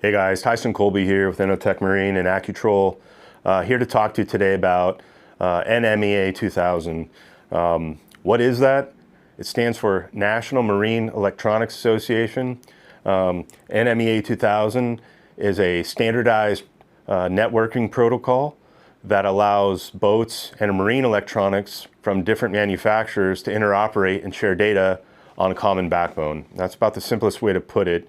Hey guys, Tyson Colby here with Innotech Marine and Accutroll. Here to talk to you today about NMEA2000. What is that? It stands for National Marine Electronics Association. NMEA2000 is a standardized networking protocol that allows boats and marine electronics from different manufacturers to interoperate and share data on a common backbone. That's about the simplest way to put it.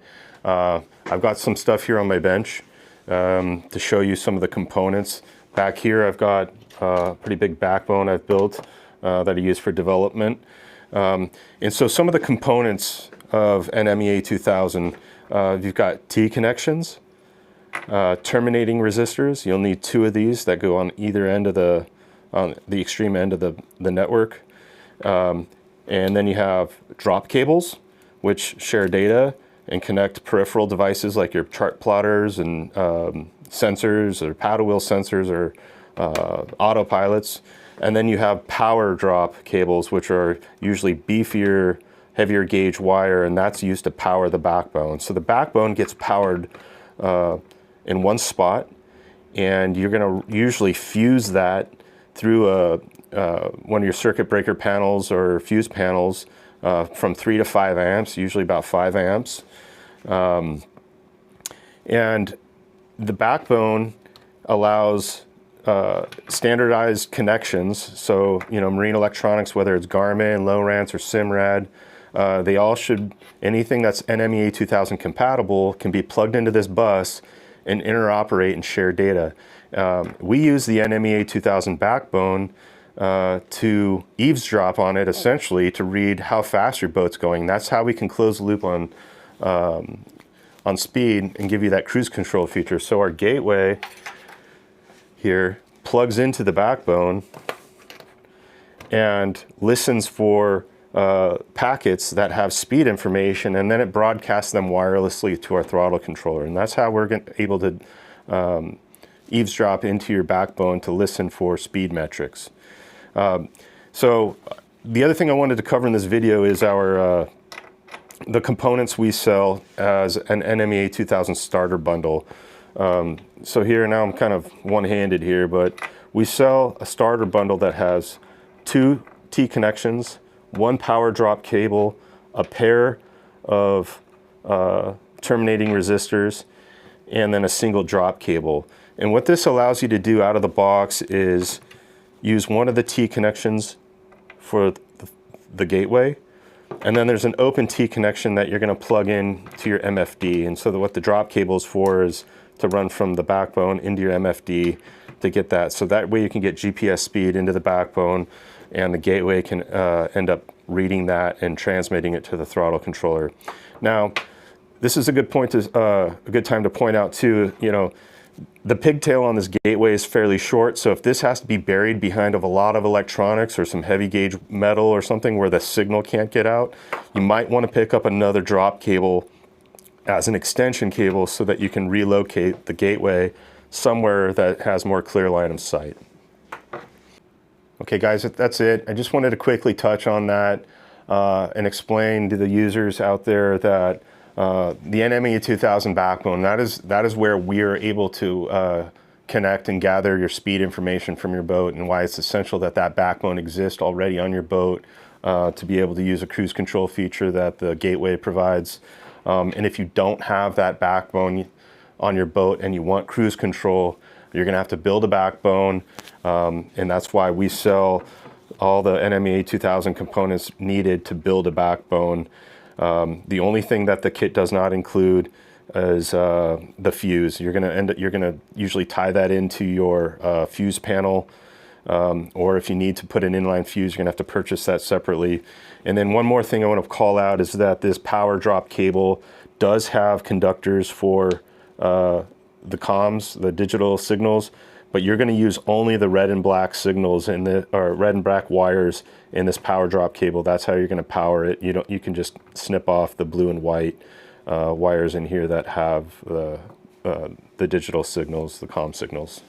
I've got some stuff here on my bench to show you some of the components. Back here I've got a pretty big backbone I've built that I use for development. And so some of the components of NMEA2000, you've got T connections, terminating resistors. You'll need 2 of these that go on either end of on the extreme end of the network. And then you have drop cables, which share data and connect peripheral devices like your chart plotters and sensors or paddle wheel sensors or autopilots. And then you have power drop cables, which are usually beefier, heavier gauge wire, and that's used to power the backbone. So the backbone gets powered in one spot, and you're going to usually fuse that through one of your circuit breaker panels or fuse panels from 3 to 5 amps, usually about 5 amps. And the backbone allows standardized connections. So, marine electronics, whether it's Garmin, Lowrance, or Simrad, they all should, anything that's NMEA2000 compatible can be plugged into this bus and interoperate and share data. We use the NMEA2000 backbone to eavesdrop on it, essentially, to read how fast your boat's going. That's how we can close the loop on speed and give you that cruise control feature. So our gateway here plugs into the backbone and listens for packets that have speed information, and then it broadcasts them wirelessly to our throttle controller. And that's how we're able to eavesdrop into your backbone to listen for speed metrics. So the other thing I wanted to cover in this video is the components we sell as an NMEA2000 starter bundle. So here now I'm kind of one-handed here, but we sell a starter bundle that has 2 T connections, 1 power drop cable, a pair of terminating resistors, and then a single drop cable. And what this allows you to do out of the box is use one of the T connections for the gateway, and then there's an open T connection that you're going to plug in to your MFD. And so what the drop cable is for is to run from the backbone into your MFD to get that. So that way you can get GPS speed into the backbone, and the gateway can end up reading that and transmitting it to the throttle controller. Now, this is a good time to point out too, the pigtail on this gateway is fairly short, so if this has to be buried behind a lot of electronics or some heavy gauge metal or something where the signal can't get out, you might want to pick up another drop cable as an extension cable so that you can relocate the gateway somewhere that has more clear line of sight. Okay guys, that's it. I just wanted to quickly touch on that and explain to the users out there that the NMEA2000 backbone, that is where we are able to connect and gather your speed information from your boat, and why it's essential that that backbone exists already on your boat to be able to use a cruise control feature that the gateway provides. And if you don't have that backbone on your boat and you want cruise control, you're going to have to build a backbone, and that's why we sell all the NMEA2000 components needed to build a backbone. The only thing that the kit does not include is the fuse. You're gonna usually tie that into your fuse panel, or if you need to put an inline fuse, you're gonna have to purchase that separately. And then one more thing I want to call out is that this power drop cable does have conductors for the comms, the digital signals, but you're going to use only the red and black signals or red and black wires in this power drop cable. That's how you're going to power it. You can just snip off the blue and white wires in here that have the digital signals, the comm signals.